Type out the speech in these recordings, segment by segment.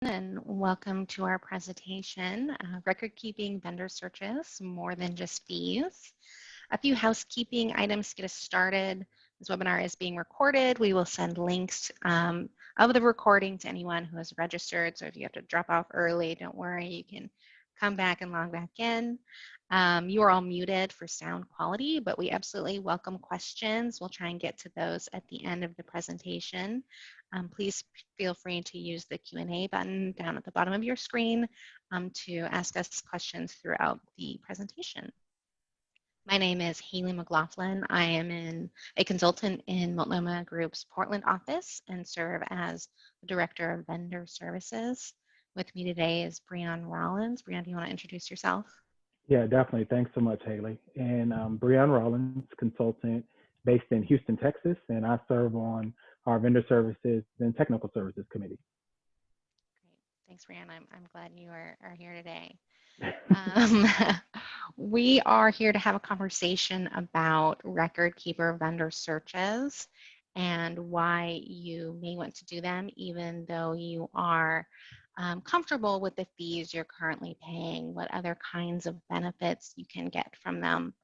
and welcome to our presentation, Record Keeping Vendor Searches, More Than Just Fees. A few housekeeping items to get us started. This webinar is being recorded. We will send links of the recording to anyone who has registered, so if you have to drop off early, don't worry, you can come back and log back in. You are all muted for sound quality, but we absolutely welcome questions. We'll try and get to those at the end of the presentation. Please feel free to use the Q&A button down at the bottom of your screen to ask us questions throughout the presentation. My name is Haley McLaughlin. I am a consultant in Multnomah Group's Portland office and serve as the Director of Vendor Services. With me today is Breon Rollins. Breon, do you want to introduce yourself? Yeah, definitely. Thanks so much, Haley. And Breon Rollins, consultant based in Houston, Texas, and I serve on our Vendor Services and Technical Services Committee. Great. Thanks, Breon. I'm glad you are here today. We are here to have a conversation about record keeper vendor searches and why you may want to do them even though you are comfortable with the fees you're currently paying, what other kinds of benefits you can get from them.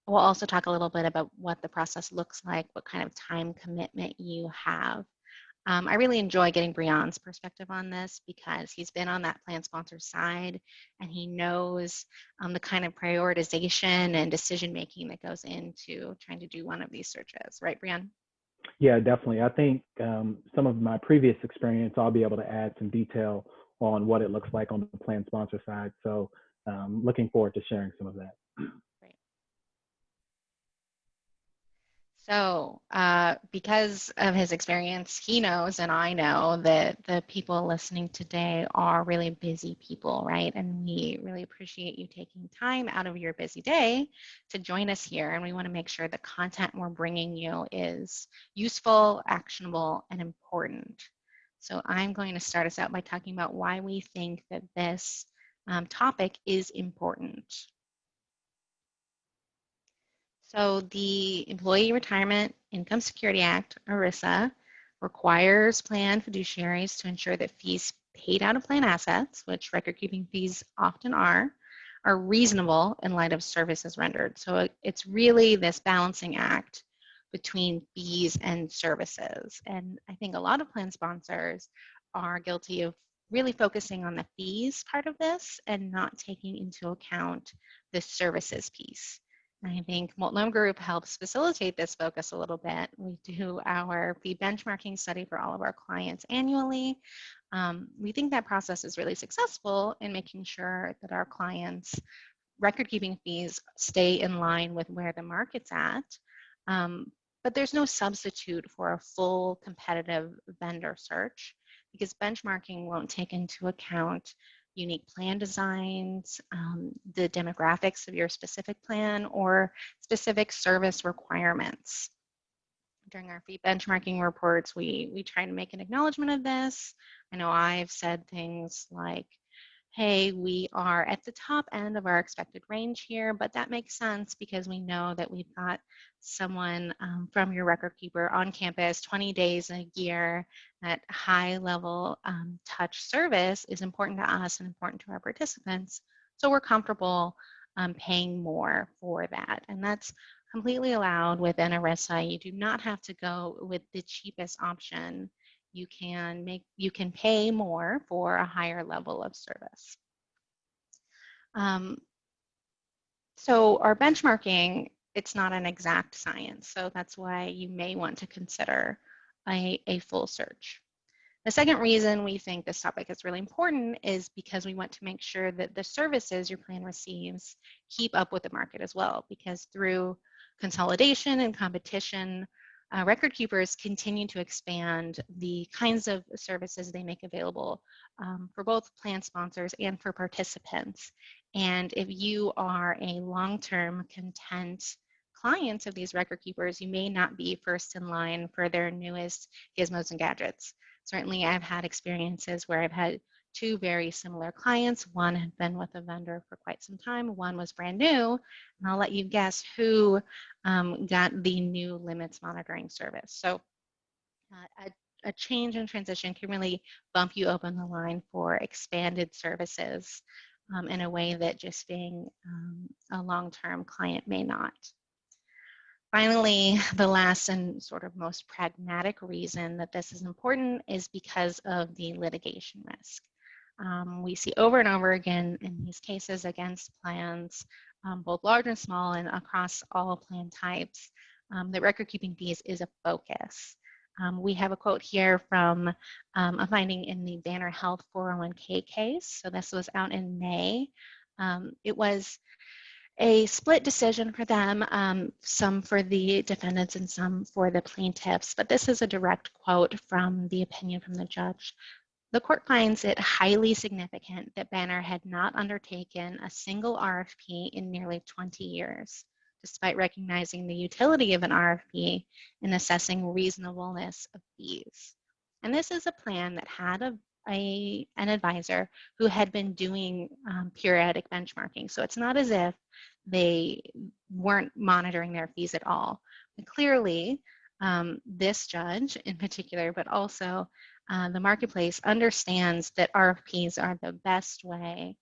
We'll also talk a little bit about what the process looks like, what kind of time commitment you have. I really enjoy getting Breon's perspective on this because he's been on that plan sponsor side and he knows the kind of prioritization and decision making that goes into trying to do one of these searches. Right, Breon? Yeah, definitely. I think some of my previous experience, I'll be able to add some detail on what it looks like on the plan sponsor side. So looking forward to sharing some of that. Great. So because of his experience, he knows and I know that the people listening today are really busy people, right? And we really appreciate you taking time out of your busy day to join us here. And we want to make sure the content we're bringing you is useful, actionable, and important. So I'm going to start us out by talking about why we think that this topic is important. So the Employee Retirement Income Security Act, ERISA, requires plan fiduciaries to ensure that fees paid out of plan assets, which record-keeping fees often are reasonable in light of services rendered. So it's really this balancing act between fees and services. And I think a lot of plan sponsors are guilty of really focusing on the fees part of this and not taking into account the services piece. I think Multnomah Group helps facilitate this focus a little bit. We do our fee benchmarking study for all of our clients annually. We think that process is really successful in making sure that our clients' record-keeping fees stay in line with where the market's at. But there's no substitute for a full competitive vendor search because benchmarking won't take into account unique plan designs, the demographics of your specific plan, or specific service requirements. During our fee benchmarking reports, we try to make an acknowledgement of this. I know I've said things like, hey, we are at the top end of our expected range here, but that makes sense because we know that we've got someone from your record keeper on campus 20 days a year. That high level touch service is important to us and important to our participants. So we're comfortable paying more for that. And that's completely allowed within ERISA. You do not have to go with the cheapest option. You can pay more for a higher level of service. So our benchmarking, it's not an exact science. So that's why you may want to consider a full search. The second reason we think this topic is really important is because we want to make sure that the services your plan receives keep up with the market as well, because through consolidation and competition, record keepers continue to expand the kinds of services they make available for both plan sponsors and for participants. And if you are a long-term content client of these record keepers, you may not be first in line for their newest gizmos and gadgets. Certainly, I've had experiences where I've had two very similar clients. One had been with a vendor for quite some time. One was brand new. And I'll let you guess who got the new limits monitoring service. So a change and transition can really bump you open the line for expanded services in a way that just being a long-term client may not. Finally, the last and sort of most pragmatic reason that this is important is because of the litigation risk. We see over and over again in these cases against plans, both large and small and across all plan types, that record keeping fees is a focus. We have a quote here from a finding in the Banner Health 401k case. So this was out in May. It was a split decision for them, some for the defendants and some for the plaintiffs, but this is a direct quote from the opinion from the judge. The court finds it highly significant that Banner had not undertaken a single RFP in nearly 20 years, despite recognizing the utility of an RFP in assessing reasonableness of fees. And this is a plan that had an advisor who had been doing periodic benchmarking. So it's not as if they weren't monitoring their fees at all. And clearly, this judge in particular, but also the marketplace understands that RFPs are the best way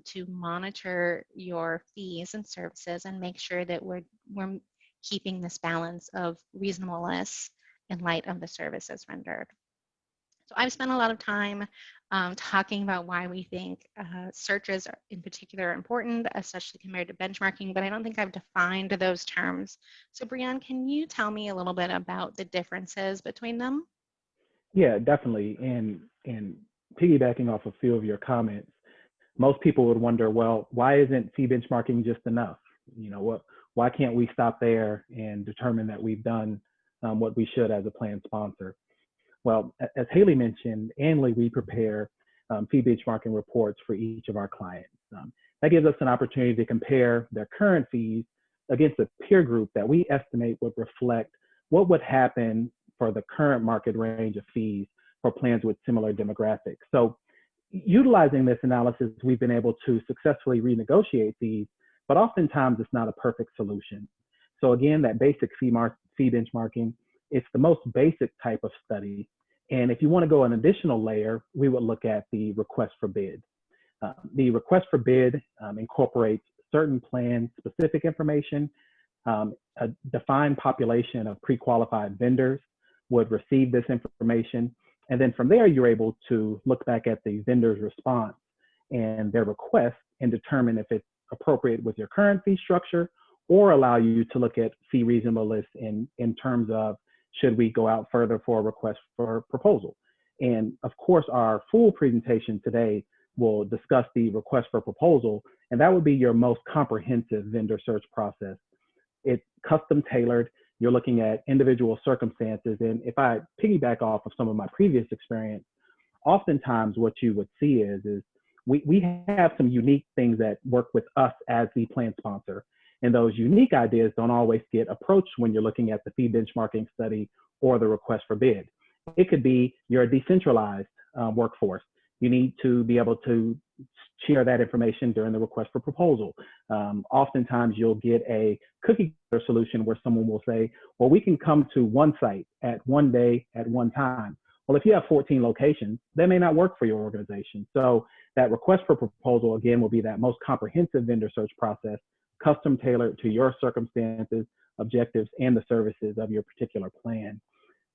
to monitor your fees and services and make sure that we're keeping this balance of reasonableness in light of the services rendered. So I've spent a lot of time talking about why we think searches in particular are important, especially compared to benchmarking, but I don't think I've defined those terms. So Brianne, can you tell me a little bit about the differences between them? Yeah, definitely. And piggybacking off a few of your comments, most people would wonder, well, why isn't fee benchmarking just enough? You know, why can't we stop there and determine that we've done what we should as a plan sponsor? Well, as Haley mentioned, annually we prepare fee benchmarking reports for each of our clients. That gives us an opportunity to compare their current fees against a peer group that we estimate would reflect what would happen for the current market range of fees for plans with similar demographics. So utilizing this analysis, we've been able to successfully renegotiate fees, but oftentimes it's not a perfect solution. So again, that basic fee benchmarking, it's the most basic type of study. And if you want to go an additional layer, we would look at the request for bid. The request for bid incorporates certain plan specific information. A defined population of pre-qualified vendors would receive this information. And then from there, you're able to look back at the vendor's response and their request and determine if it's appropriate with your current fee structure, or allow you to look at fee reasonableness in terms of should we go out further for a request for proposal. And of course, our full presentation today will discuss the request for proposal, and that would be your most comprehensive vendor search process. It's custom tailored. You're looking at individual circumstances. And if I piggyback off of some of my previous experience, oftentimes what you would see is we have some unique things that work with us as the plan sponsor. And those unique ideas don't always get approached when you're looking at the fee benchmarking study or the request for bid. It could be you're a decentralized workforce. You need to be able to share that information during the request for proposal. Oftentimes you'll get a cookie cutter solution where someone will say, well, we can come to one site at one day at one time. Well, if you have 14 locations, that may not work for your organization. So that request for proposal, again, will be that most comprehensive vendor search process, custom tailored to your circumstances, objectives, and the services of your particular plan.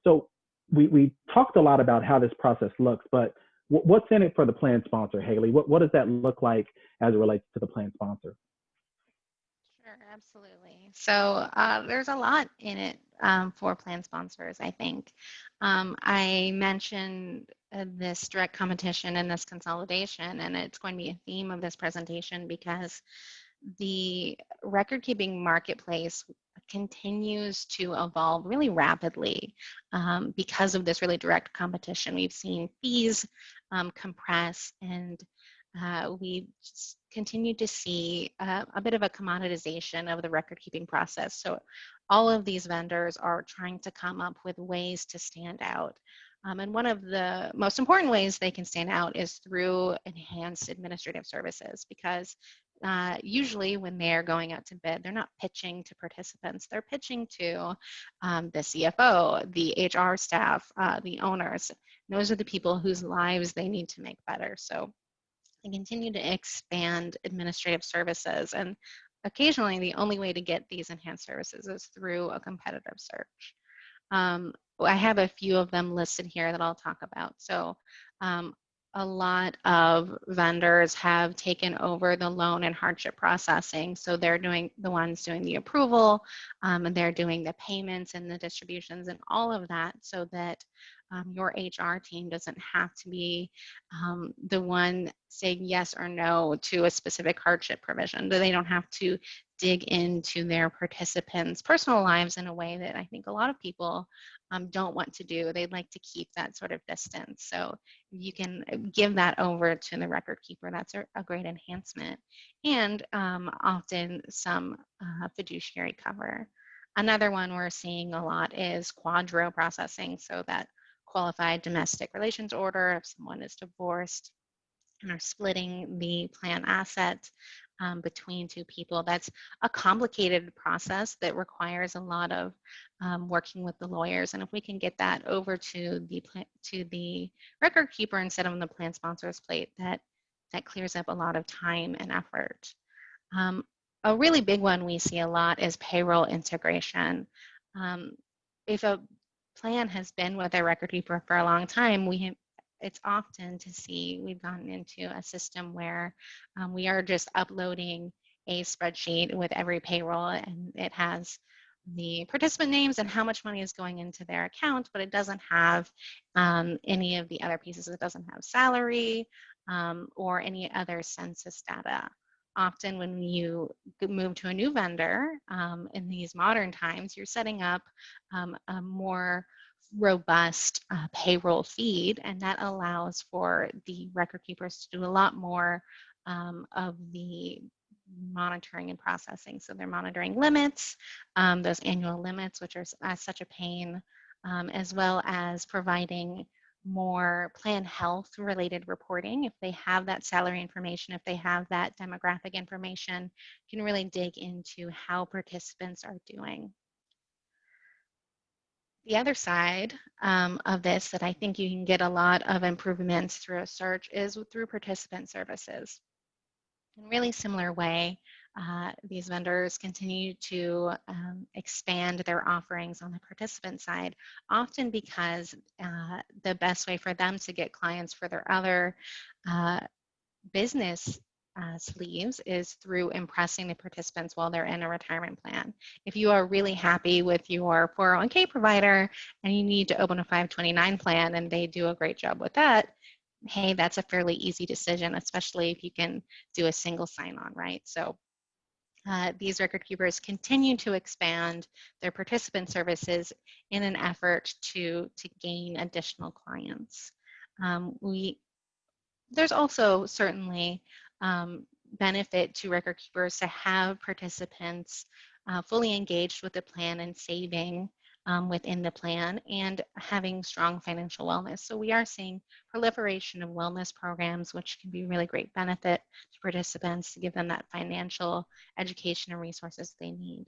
So we talked a lot about how this process looks, but what's in it for the plan sponsor, Haley? What does that look like as it relates to the plan sponsor? Sure, absolutely. So there's a lot in it for plan sponsors, I think. I mentioned this direct competition and this consolidation, and it's going to be a theme of this presentation because the record-keeping marketplace continues to evolve really rapidly because of this really direct competition. We've seen fees compress, and we continue to see a bit of a commoditization of the record-keeping process. So all of these vendors are trying to come up with ways to stand out. And one of the most important ways they can stand out is through enhanced administrative services, because usually when they're going out to bid, they're not pitching to participants. They're pitching to the CFO, the HR staff, the owners. Those are the people whose lives they need to make better. So they continue to expand administrative services. And occasionally, the only way to get these enhanced services is through a competitive search. I have a few of them listed here that I'll talk about. So a lot of vendors have taken over the loan and hardship processing. So they're doing the ones doing the approval, and they're doing the payments and the distributions and all of that, so that your HR team doesn't have to be the one saying yes or no to a specific hardship provision. They don't have to dig into their participants' personal lives in a way that I think a lot of people don't want to do. They'd like to keep that sort of distance. So you can give that over to the record keeper. That's a great enhancement. And often some fiduciary cover. Another one we're seeing a lot is quadro processing, so that qualified domestic relations order if someone is divorced and are splitting the plan asset between two people. That's a complicated process that requires a lot of working with the lawyers. And if we can get that over to the record keeper instead of on the plan sponsor's plate, that clears up a lot of time and effort. A really big one we see a lot is payroll integration. If a plan has been with a record keeper for a long time, it's often to see we've gotten into a system where we are just uploading a spreadsheet with every payroll, and it has the participant names and how much money is going into their account, but it doesn't have any of the other pieces. It doesn't have salary or any other census data. Often when you move to a new vendor in these modern times, you're setting up a more robust payroll feed, and that allows for the record keepers to do a lot more of the monitoring and processing. So they're monitoring limits, those annual limits, which are such a pain, as well as providing more plan health related reporting. If they have that salary information, if they have that demographic information, you can really dig into how participants are doing. The other side of this that I think you can get a lot of improvements through a search is through participant services. In a really similar way, these vendors continue to expand their offerings on the participant side, often because the best way for them to get clients for their other business sleeves is through impressing the participants while they're in a retirement plan. If you are really happy with your 401k provider and you need to open a 529 plan and they do a great job with that, hey, that's a fairly easy decision, especially if you can do a single sign-on, right? So these record keepers continue to expand their participant services in an effort to gain additional clients. There's also certainly benefit to record keepers to have participants fully engaged with the plan and saving within the plan and having strong financial wellness. So we are seeing proliferation of wellness programs, which can be really great benefit to participants to give them that financial education and resources they need.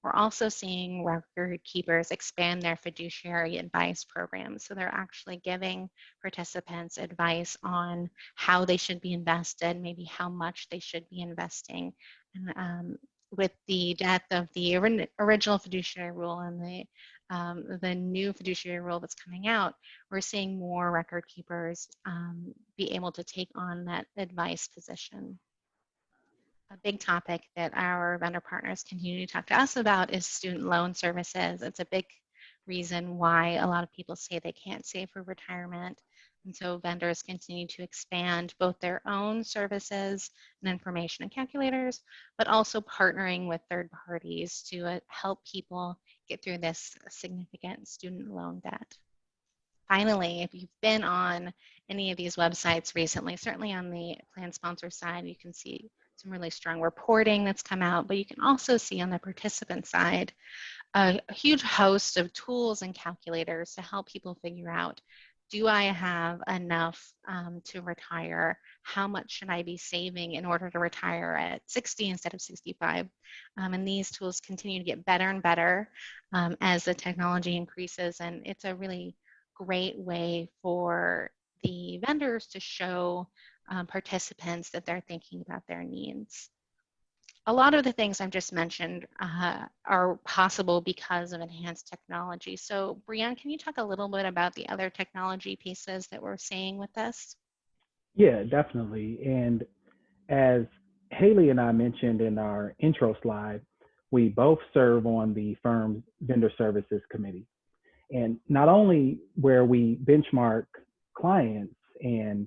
We're also seeing record keepers expand their fiduciary advice programs. So they're actually giving participants advice on how they should be invested, maybe how much they should be investing. And with the death of the original fiduciary rule and the new fiduciary rule that's coming out, we're seeing more record keepers be able to take on that advice position. A big topic that our vendor partners continue to talk to us about is student loan services. It's a big reason why a lot of people say they can't save for retirement. And so vendors continue to expand both their own services and information and calculators, but also partnering with third parties to help people get through this significant student loan debt. Finally, if you've been on any of these websites recently, certainly on the plan sponsor side, you can see some really strong reporting that's come out, but you can also see on the participant side a huge host of tools and calculators to help people figure out Do I have enough to retire? How much should I be saving in order to retire at 60 instead of 65? And these tools continue to get better and better as the technology increases. And it's a really great way for the vendors to show participants that they're thinking about their needs. A lot of the things I've just mentioned are possible because of enhanced technology. So, Brianne, can you talk a little bit about the other technology pieces that we're seeing with this? Yeah, definitely. And as Haley and I mentioned in our intro slide, we both serve on the firm's vendor services committee. And not only where we benchmark clients and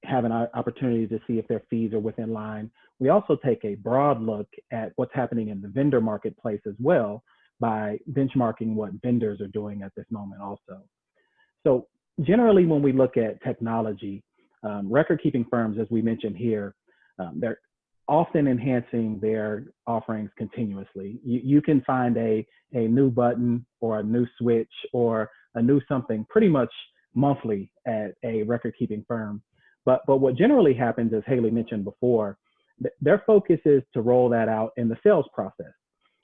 have an opportunity to see if their fees are within line, we also take a broad look at what's happening in the vendor marketplace as well by benchmarking what vendors are doing at this moment also. So generally, when we look at technology, record keeping firms, as we mentioned here, they're often enhancing their offerings continuously. You can find a new button or a new switch or a new something pretty much monthly at a record keeping firm. But what generally happens, as Haley mentioned before, their focus is to roll that out in the sales process.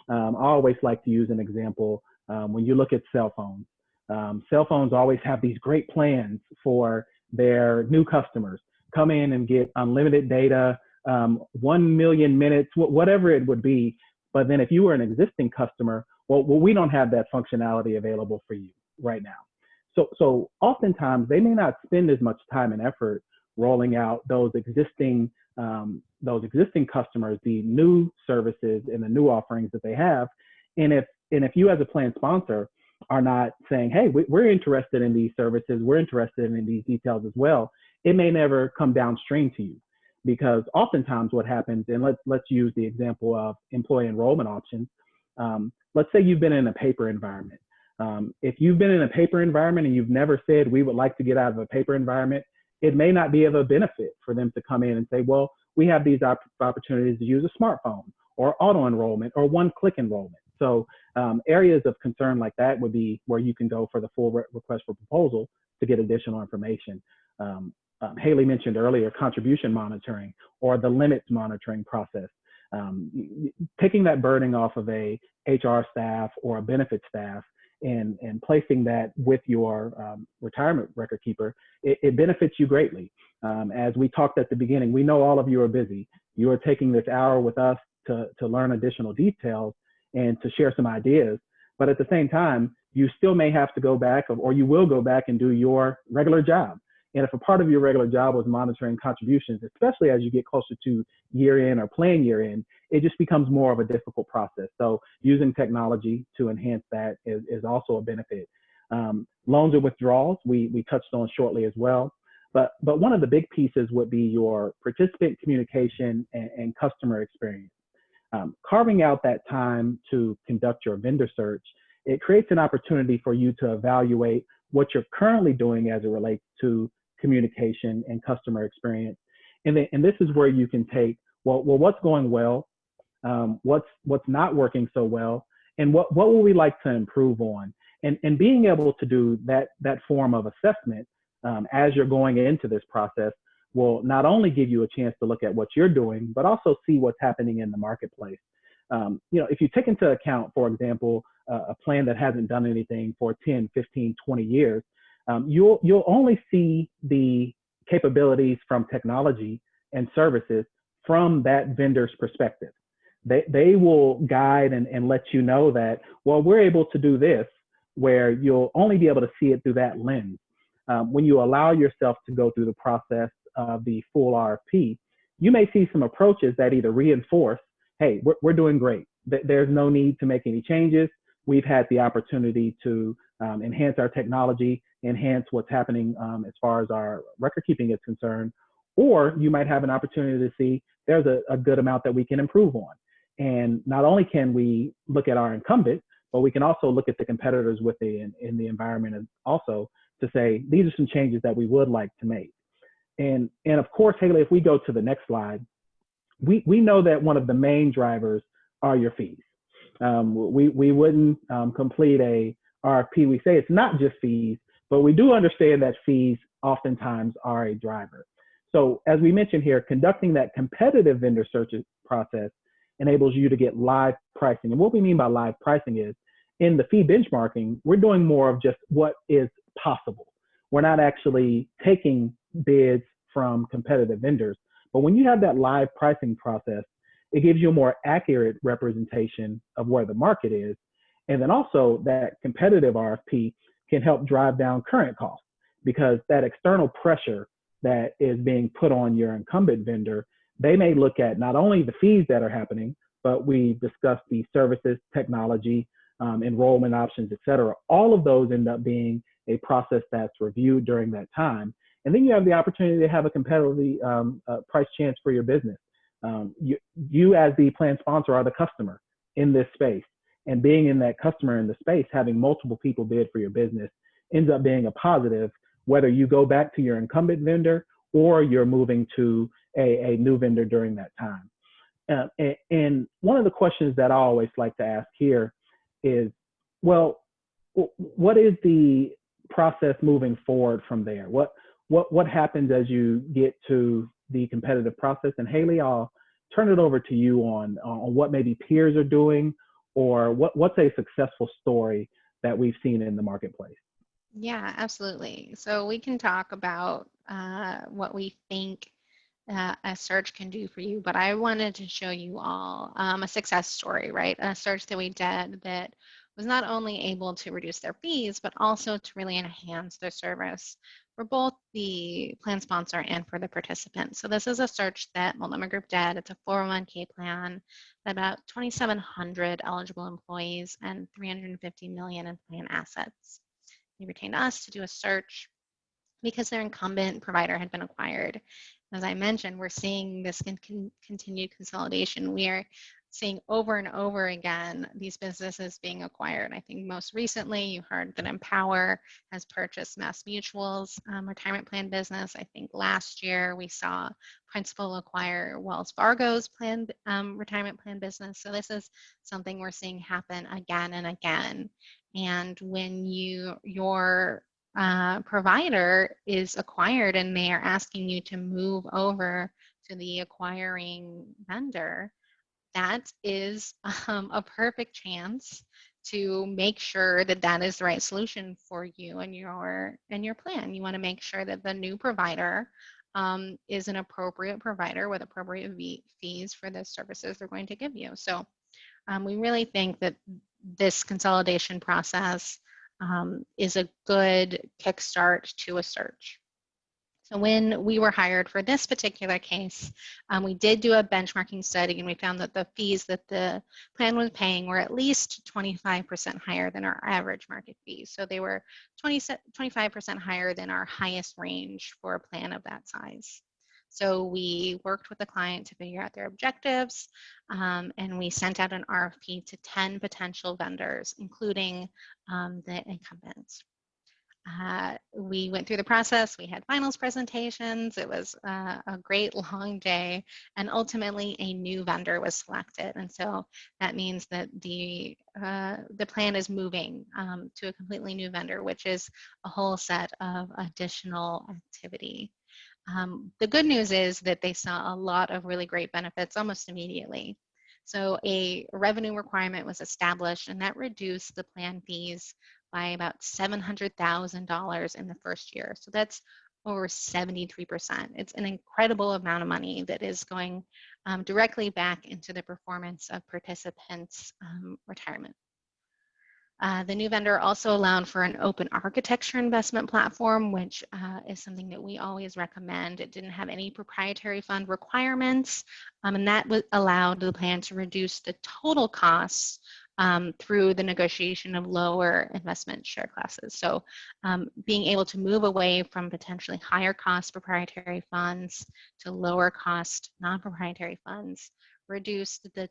I always like to use an example when you look at cell phones. Cell phones always have these great plans for their new customers. Come in and get unlimited data, 1 million minutes, whatever it would be. But then if you were an existing customer, well, we don't have that functionality available for you right now. So oftentimes they may not spend as much time and effort rolling out those existing customers, the new services and the new offerings that they have. And if you as a plan sponsor are not saying, hey, we're interested in these services, we're interested in these details as well, it may never come downstream to you. Because oftentimes what happens, and let's use the example of employee enrollment options. Let's say you've been in a paper environment. If you've been in a paper environment and you've never said, we would like to get out of a paper environment, it may not be of a benefit for them to come in and say, well, we have these opportunities to use a smartphone or auto enrollment or one-click enrollment. So areas of concern like that would be where you can go for the full request for proposal to get additional information. Haley mentioned earlier contribution monitoring or the limits monitoring process. Taking that burden off of a HR staff or a benefit staff and placing that with your retirement record keeper, it benefits you greatly. As we talked at the beginning, we know all of you are busy. You are taking this hour with us to learn additional details and to share some ideas. But at the same time, you still may have to go back or you will go back and do your regular job. And if a part of your regular job was monitoring contributions, especially as you get closer to year end or plan year end, it just becomes more of a difficult process. So using technology to enhance that is also a benefit. Loans or withdrawals, we touched on shortly as well. But one of the big pieces would be your participant communication and customer experience. Carving out that time to conduct your vendor search, it creates an opportunity for you to evaluate what you're currently doing as it relates to communication and customer experience. And this is where you can take, well, what's going well, what's not working so well, and what would we like to improve on? And being able to do that form of assessment as you're going into this process will not only give you a chance to look at what you're doing, but also see what's happening in the marketplace. If you take into account, for example, a plan that hasn't done anything for 10, 15, 20 years, you'll only see the capabilities from technology and services from that vendor's perspective. They will guide and let you know that, well, we're able to do this, where you'll only be able to see it through that lens. When you allow yourself to go through the process of the full RFP, you may see some approaches that either reinforce, hey, we're doing great. There's no need to make any changes. We've had the opportunity to enhance our technology, enhance what's happening as far as our record keeping is concerned. Or you might have an opportunity to see there's a good amount that we can improve on. And not only can we look at our incumbent, but we can also look at the competitors in the environment and also to say, these are some changes that we would like to make. And of course, Haley, if we go to the next slide, we know that one of the main drivers are your fees. We wouldn't complete a RFP. We say it's not just fees, but we do understand that fees oftentimes are a driver. So as we mentioned here, conducting that competitive vendor search process enables you to get live pricing. And what we mean by live pricing is in the fee benchmarking, we're doing more of just what is possible. We're not actually taking bids from competitive vendors. But when you have that live pricing process, it gives you a more accurate representation of where the market is. And then also that competitive RFP can help drive down current costs, because that external pressure that is being put on your incumbent vendor, they may look at not only the fees that are happening, but we discussed the services, technology, enrollment options, et cetera. All of those end up being a process that's reviewed during that time. And then you have the opportunity to have a competitively price chance for your business. You as the plan sponsor are the customer in this space. And being in that customer in the space, having multiple people bid for your business ends up being a positive, whether you go back to your incumbent vendor or you're moving to a new vendor during that time. And one of the questions that I always like to ask here is, well, what is the process moving forward from there? What happens as you get to the competitive process? And Haley, I'll turn it over to you on what maybe peers are doing, or what's a successful story that we've seen in the marketplace. Yeah, absolutely. So we can talk about what we think a search can do for you, but I wanted to show you all a success story, right? A search that we did that was not only able to reduce their fees, but also to really enhance their service for both the plan sponsor and for the participant. So this is a search that Multnomah Group did. It's a 401k plan, about 2,700 eligible employees and 350 million in plan assets. They retained us to do a search because their incumbent provider had been acquired. As I mentioned, we're seeing this continued consolidation. We are seeing over and over again these businesses being acquired. I think most recently you heard that Empower has purchased Mass Mutual's retirement plan business. I think last year we saw Principal acquire Wells Fargo's retirement plan business. So this is something we're seeing happen again and again. And when your provider is acquired and they are asking you to move over to the acquiring vendor, that is a perfect chance to make sure that that is the right solution for you and your plan. You want to make sure that the new provider is an appropriate provider with appropriate fees for the services they're going to give you. So we really think that this consolidation process is a good kickstart to a search. So when we were hired for this particular case, we did do a benchmarking study, and we found that the fees that the plan was paying were at least 25% higher than our average market fees. So they were 25% higher than our highest range for a plan of that size. So we worked with the client to figure out their objectives, and we sent out an RFP to 10 potential vendors, including the incumbents. We went through the process. We had finals presentations. It was a great long day, and ultimately a new vendor was selected. And so that means that the plan is moving to a completely new vendor, which is a whole set of additional activity. The good news is that they saw a lot of really great benefits almost immediately. So a revenue requirement was established, and that reduced the plan fees by about $700,000 in the first year. So that's over 73%. It's an incredible amount of money that is going directly back into the performance of participants' retirement. The new vendor also allowed for an open architecture investment platform, which is something that we always recommend. It didn't have any proprietary fund requirements, and that allowed the plan to reduce the total costs through the negotiation of lower investment share classes. So being able to move away from potentially higher cost proprietary funds to lower cost non-proprietary funds reduced the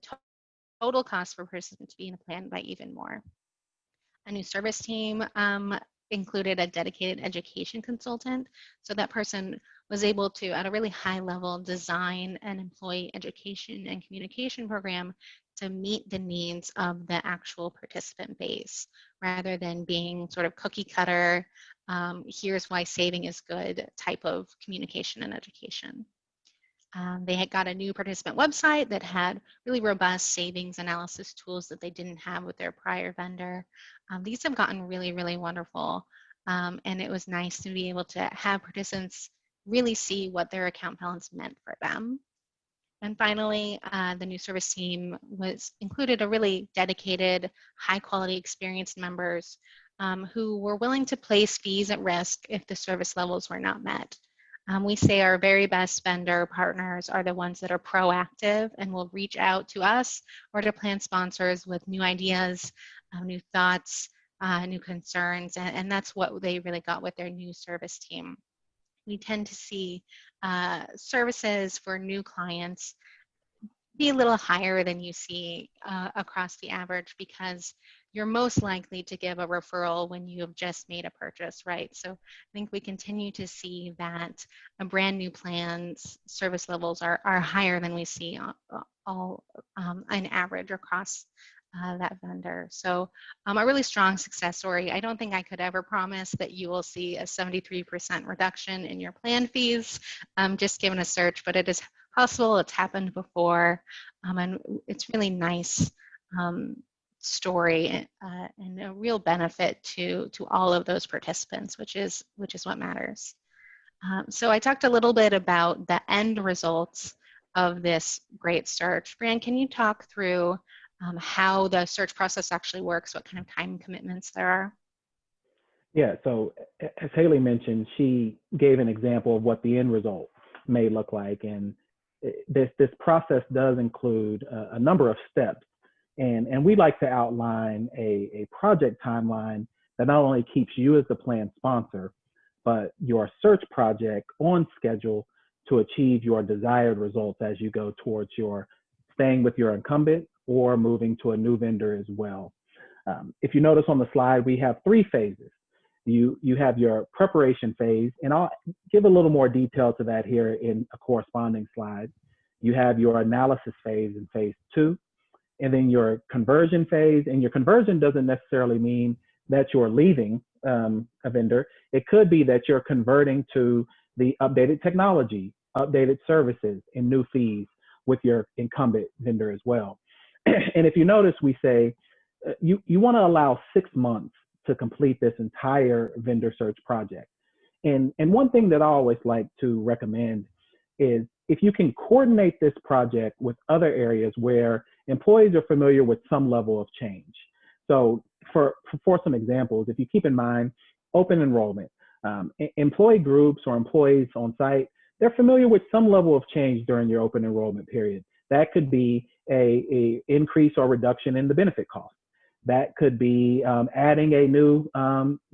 total cost for participants to be in a plan by even more. A new service team included a dedicated education consultant. So that person was able to, at a really high level, design an employee education and communication program to meet the needs of the actual participant base, rather than being sort of cookie cutter, here's why saving is good type of communication and education. They had got a new participant website that had really robust savings analysis tools that they didn't have with their prior vendor. These have gotten really, really wonderful. And it was nice to be able to have participants really see what their account balance meant for them. And finally, the new service team included a really dedicated, high-quality, experienced members who were willing to place fees at risk if the service levels were not met. We say our very best vendor partners are the ones that are proactive and will reach out to us or to plan sponsors with new ideas, new thoughts, new concerns, and that's what they really got with their new service team. We tend to see services for new clients be a little higher than you see across the average, because you're most likely to give a referral when you have just made a purchase, right? So I think we continue to see that a brand new plan's service levels are higher than we see all on average across that vendor. So a really strong success story. I don't think I could ever promise that you will see a 73% reduction in your plan fees just given a search, but it is possible. It's happened before, and it's really nice story and a real benefit to all of those participants, which is what matters. So I talked a little bit about the end results of this great search. Fran, can you talk through how the search process actually works, what kind of time commitments there are? Yeah, so as Haley mentioned, she gave an example of what the end result may look like. And this process does include a number of steps. And we like to outline a project timeline that not only keeps you as the plan sponsor, but your search project on schedule to achieve your desired results as you go towards your staying with your incumbent or moving to a new vendor as well. If you notice on the slide, we have 3 phases. You have your preparation phase, and I'll give a little more detail to that here in a corresponding slide. You have your analysis phase in phase 2, and then your conversion phase. And your conversion doesn't necessarily mean that you're leaving a vendor. It could be that you're converting to the updated technology, updated services, and new fees with your incumbent vendor as well. And if you notice, we say you want to allow 6 months to complete this entire vendor search project. And one thing that I always like to recommend is if you can coordinate this project with other areas where employees are familiar with some level of change. So for some examples, if you keep in mind open enrollment, employee groups or employees on site, they're familiar with some level of change during your open enrollment period. That could be a increase or reduction in the benefit cost. That could be adding a new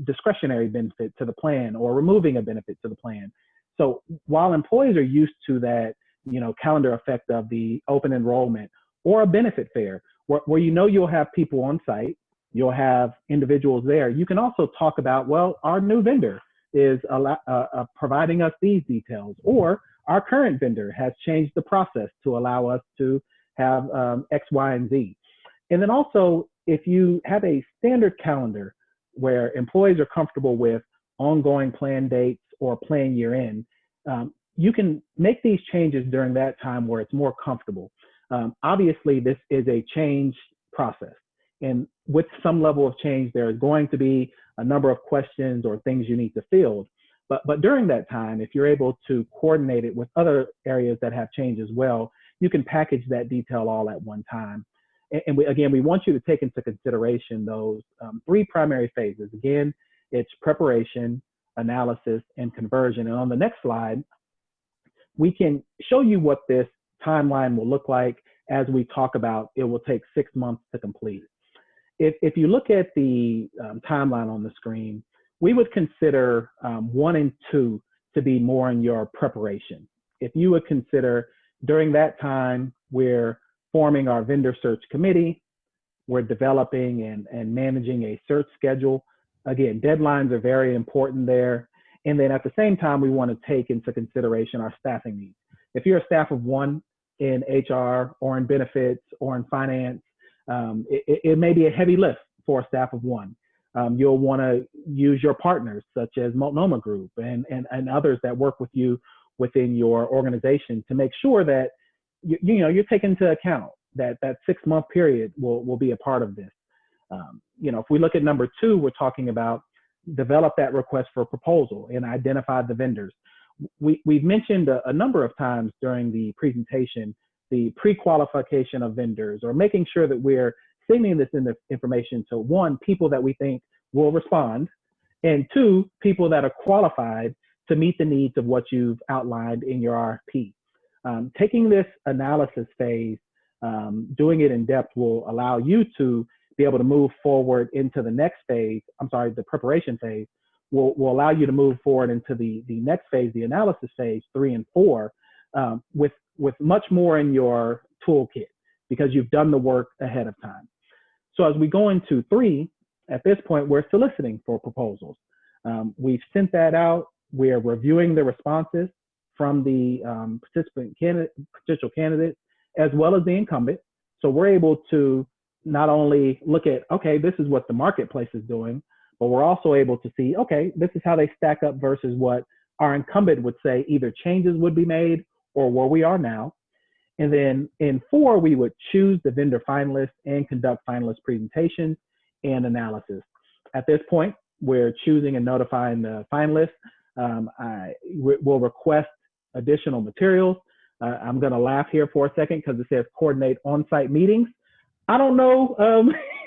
discretionary benefit to the plan or removing a benefit to the plan. So while employees are used to that, calendar effect of the open enrollment or a benefit fair, where you'll have people on site, you'll have individuals there. You can also talk about, well, our new vendor is providing us these details, or our current vendor has changed the process to allow us to have X, Y, and Z. And then also, if you have a standard calendar where employees are comfortable with ongoing plan dates or plan year end, you can make these changes during that time where it's more comfortable. Obviously, this is a change process. And with some level of change, there is going to be a number of questions or things you need to field. But during that time, if you're able to coordinate it with other areas that have change as well, you can package that detail all at one time. And we want you to take into consideration those 3 primary phases. Again, it's preparation, analysis, and conversion. And on the next slide, we can show you what this timeline will look like as we talk about it will take 6 months to complete. If you look at the timeline on the screen, we would consider 1 and 2 to be more in your preparation. If you would consider during that time, we're forming our vendor search committee, we're developing and managing a search schedule. Again, deadlines are very important there. And then at the same time, we want to take into consideration our staffing needs. If you're a staff of one in HR or in benefits or in finance, it may be a heavy lift for a staff of one. You'll want to use your partners, such as Multnomah Group and others that work with you within your organization to make sure that you're taking into account that that 6 month period will be a part of this. If we look at number two, we're talking about develop that request for proposal and identify the vendors. We've mentioned a number of times during the presentation the pre-qualification of vendors, or making sure that we're sending this information to, one, people that we think will respond, and two, people that are qualified to meet the needs of what you've outlined in your RFP. Taking this analysis phase, doing it in depth, will allow you to be able to move forward into the next phase. The preparation phase will allow you to move forward into the next phase, the analysis phase 3 and 4, with much more in your toolkit because you've done the work ahead of time. So as we go into 3, at this point, we're soliciting for proposals. We've sent that out. We're reviewing the responses from the potential candidates, as well as the incumbent. So we're able to not only look at, okay, this is what the marketplace is doing, but we're also able to see, okay, this is how they stack up versus what our incumbent would say either changes would be made or where we are now. And then in 4, we would choose the vendor finalists and conduct finalist presentations and analysis. At this point, we're choosing and notifying the finalists. We'll request additional materials. I'm going to laugh here for a second because it says coordinate on-site meetings. I don't know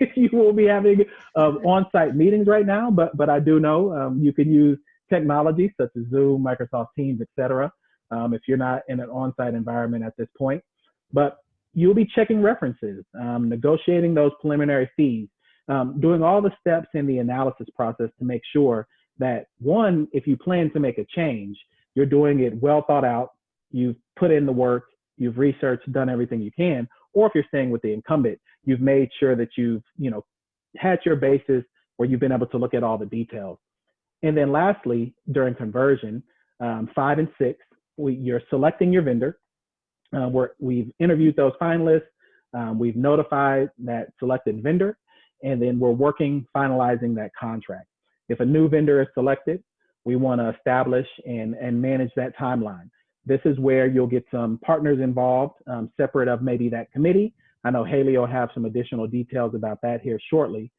if you will be having on-site meetings right now, but I do know you can use technology such as Zoom, Microsoft Teams, etc. If you're not in an on-site environment at this point. But you'll be checking references, negotiating those preliminary fees, doing all the steps in the analysis process to make sure that, one, if you plan to make a change, you're doing it well thought out, you've put in the work, you've researched, done everything you can, or if you're staying with the incumbent, you've made sure that you've had your basis where you've been able to look at all the details. And then lastly, during conversion, 5 and 6, you're selecting your vendor. We've interviewed those finalists. We've notified that selected vendor, and then we're finalizing that contract. If a new vendor is selected, we want to establish and manage that timeline. This is where you'll get some partners involved, separate of maybe that committee. I know Haley will have some additional details about that here shortly.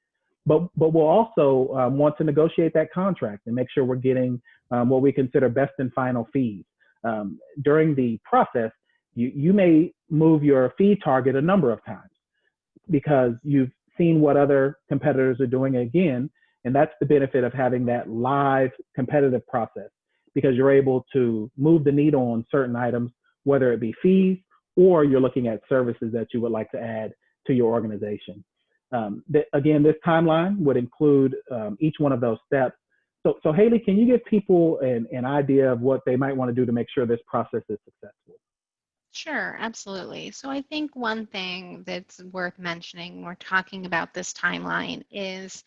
But we'll also want to negotiate that contract and make sure we're getting what we consider best and final fees. During the process, you may move your fee target a number of times because you've seen what other competitors are doing again, and that's the benefit of having that live competitive process, because you're able to move the needle on certain items, whether it be fees or you're looking at services that you would like to add to your organization. Again, this timeline would include each one of those steps. So Haley, can you give people an idea of what they might want to do to make sure this process is successful? Sure, absolutely. So I think one thing that's worth mentioning when we're talking about this timeline is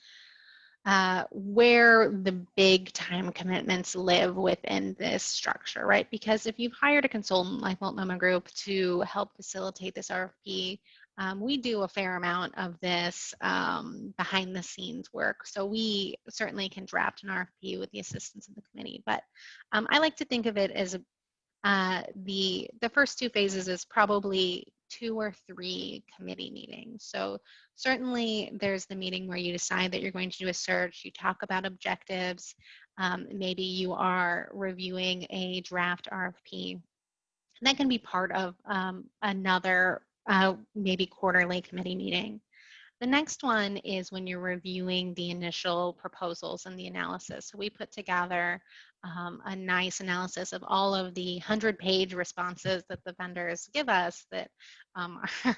where the big time commitments live within this structure, right? Because if you've hired a consultant like Multnomah Group to help facilitate this RFP, we do a fair amount of this behind the scenes work. So we certainly can draft an RFP with the assistance of the committee. But I like to think of it as the first 2 phases is probably 2 or 3 committee meetings. So certainly there's the meeting where you decide that you're going to do a search, you talk about objectives, maybe you are reviewing a draft RFP. And that can be part of another maybe quarterly committee meeting. The next one is when you're reviewing the initial proposals and the analysis. So we put together a nice analysis of all of the 100-page responses that the vendors give us that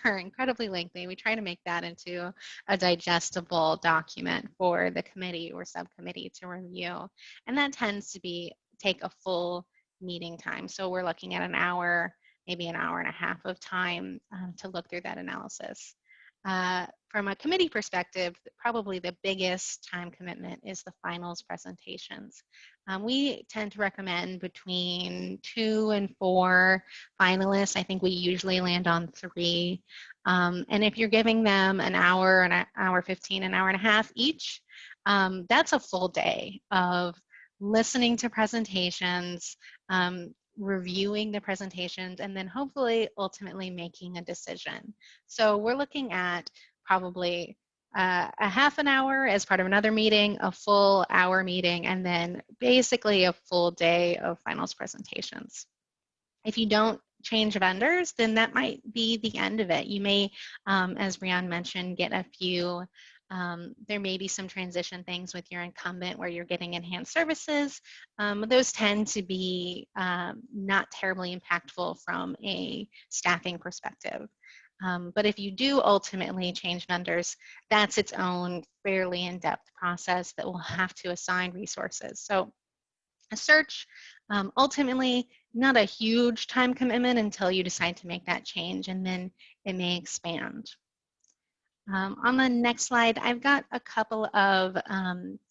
are incredibly lengthy. We try to make that into a digestible document for the committee or subcommittee to review. And that tends to take a full meeting time. So we're looking at an hour, maybe an hour and a half of time to look through that analysis. From a committee perspective, probably the biggest time commitment is the finals presentations. We tend to recommend between 2 and 4 finalists. I think we usually land on 3. And if you're giving them an hour 15, an hour and a half each, that's a full day of listening to presentations, reviewing the presentations, and then hopefully ultimately making a decision. So we're looking at probably a half an hour as part of another meeting, a full hour meeting, and then basically a full day of finals presentations. If you don't change vendors, then that might be the end of it. You may, as Brianne mentioned, get a few, there may be some transition things with your incumbent where you're getting enhanced services. Those tend to be not terribly impactful from a staffing perspective. But if you do ultimately change vendors, that's its own fairly in-depth process that will have to assign resources. So a search, ultimately not a huge time commitment until you decide to make that change, and then it may expand. On the next slide, I've got a couple of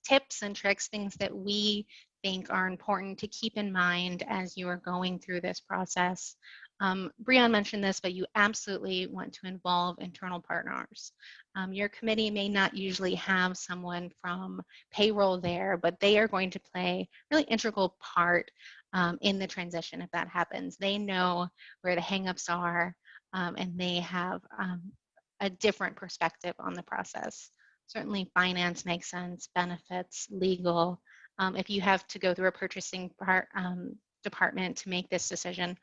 tips and tricks, things that we think are important to keep in mind as you are going through this process. Brianne mentioned this, but you absolutely want to involve internal partners. Your committee may not usually have someone from payroll there, but they are going to play a really integral part in the transition if that happens. They know where the hangups are, and they have a different perspective on the process. Certainly finance makes sense, benefits, legal. If you have to go through a purchasing department to make this decision,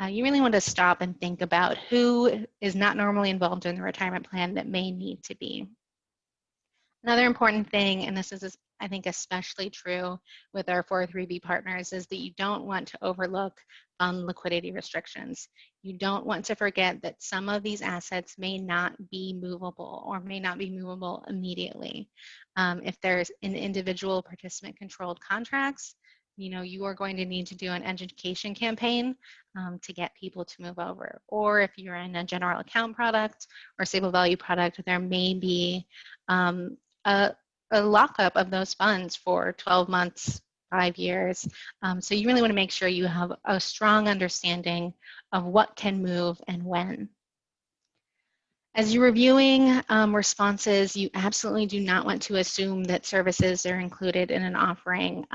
you really want to stop and think about who is not normally involved in the retirement plan that may need to be. Another important thing, and this is, I think, especially true with our 403B partners, is that you don't want to overlook fund liquidity restrictions. You don't want to forget that some of these assets may not be movable or may not be movable immediately. If there's an individual participant controlled contracts, you are going to need to do an education campaign to get people to move over. Or if you're in a general account product or stable value product, there may be a lockup of those funds for 12 months, 5 years. So you really want to make sure you have a strong understanding of what can move and when. As you're reviewing responses, you absolutely do not want to assume that services are included in an offering.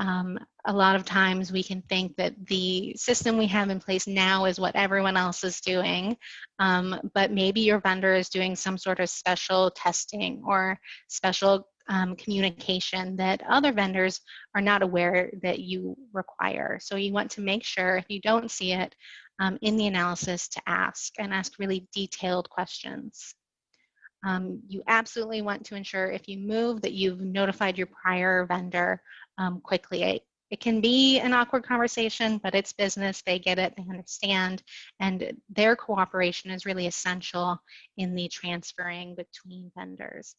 A lot of times we can think that the system we have in place now is what everyone else is doing, but maybe your vendor is doing some sort of special testing or special communication that other vendors are not aware that you require. So you want to make sure, if you don't see it in the analysis, to ask really detailed questions. You absolutely want to ensure, if you move, that you've notified your prior vendor quickly. It can be an awkward conversation, but it's business. They get it, they understand, and their cooperation is really essential in the transferring between vendors.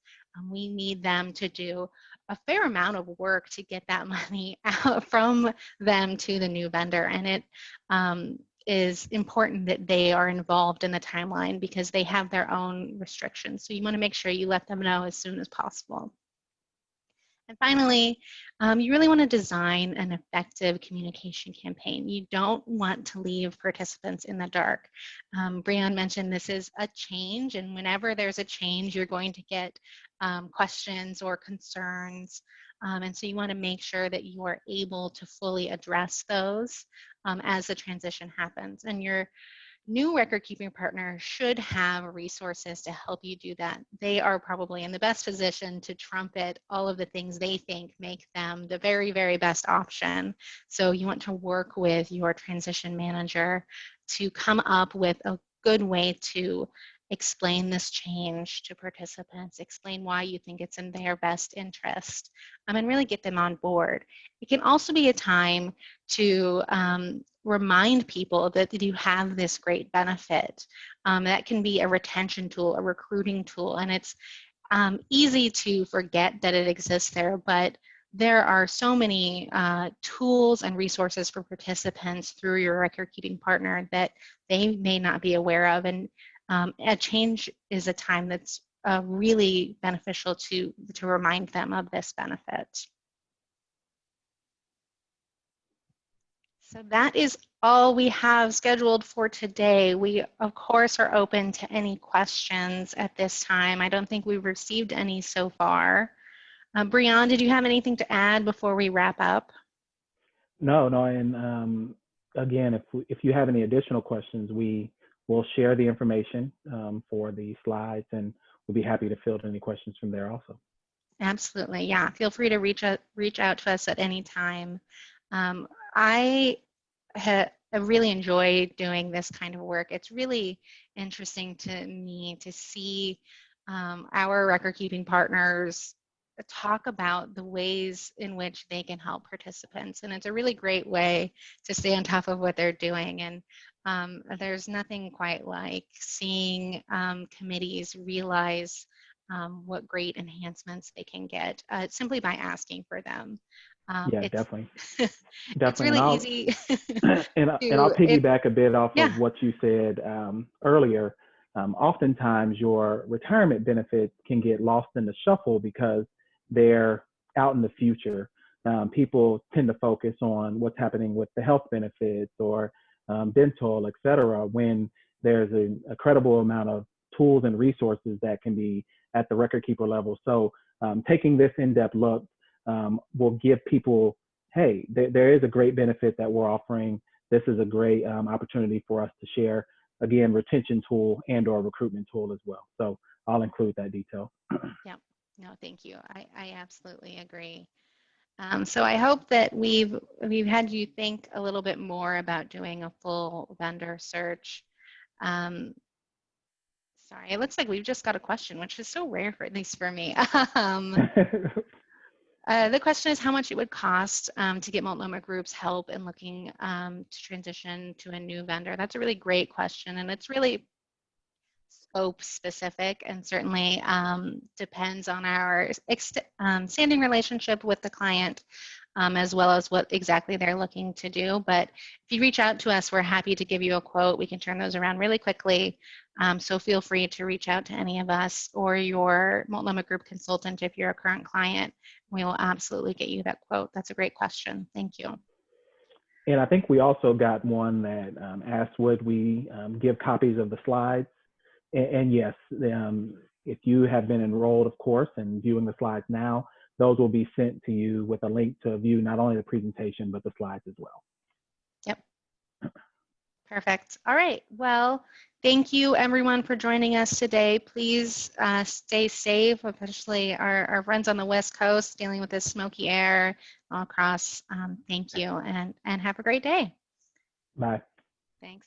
We need them to do a fair amount of work to get that money out from them to the new vendor, and it is important that they are involved in the timeline because they have their own restrictions. So you want to make sure you let them know as soon as possible. And finally, you really want to design an effective communication campaign. You don't want to leave participants in the dark. Brianne mentioned this is a change, and whenever there's a change, you're going to get questions or concerns. And so you want to make sure that you are able to fully address those as the transition happens. And your new record-keeping partner should have resources to help you do that. They are probably in the best position to trumpet all of the things they think make them the very, very best option. So you want to work with your transition manager to come up with a good way to explain this change to participants, explain why you think it's in their best interest, and really get them on board. It can also be a time to remind people that you have this great benefit. That can be a retention tool, a recruiting tool, and it's easy to forget that it exists there, but there are so many tools and resources for participants through your record-keeping partner that they may not be aware of, and a change is a time that's really beneficial to remind them of this benefit. So that is all we have scheduled for today. We, of course, are open to any questions at this time. I don't think we've received any so far. Breon, did you have anything to add before we wrap up? No, and again, if you have any additional questions, we will share the information for the slides, and we'll be happy to field any questions from there also. Absolutely, yeah. Feel free to reach out to us at any time. I really enjoy doing this kind of work. It's really interesting to me to see our record-keeping partners talk about the ways in which they can help participants. And it's a really great way to stay on top of what they're doing. And there's nothing quite like seeing committees realize what great enhancements they can get simply by asking for them. Yeah, It's definitely. it's Definitely. really easy And I'll to piggyback a bit off yeah. of what you said earlier. Oftentimes, your retirement benefits can get lost in the shuffle because they're out in the future. People tend to focus on what's happening with the health benefits or dental, et cetera, when there's a credible amount of tools and resources that can be at the record keeper level. So taking this in-depth look will give people, hey, there is a great benefit that we're offering. This is a great opportunity for us to share, again, retention tool and or recruitment tool as well. So I'll include that detail. Yeah, no, thank you. I absolutely agree. So I hope that we've had you think a little bit more about doing a full vendor search. Um, sorry, it looks like we've just got a question, which is so rare, for at least for me. The question is how much it would cost to get multnomah groups help in looking to transition to a new vendor. That's a really great question, and it's really scope specific and certainly depends on our standing relationship with the client as well as what exactly they're looking to do. But if you reach out to us, we're happy to give you a quote. We can turn those around really quickly. So feel free to reach out to any of us or your multnomah group consultant if you're a current client. We will absolutely get you that quote. That's a great question. Thank you. And I think we also got one that asked, would we give copies of the slides? And yes, if you have been enrolled, of course, and viewing the slides now, those will be sent to you with a link to view not only the presentation, but the slides as well. Yep. Perfect. All right. Well, thank you everyone for joining us today. Please stay safe, especially our friends on the West Coast dealing with this smoky air all across. Thank you and have a great day. Bye. Thanks.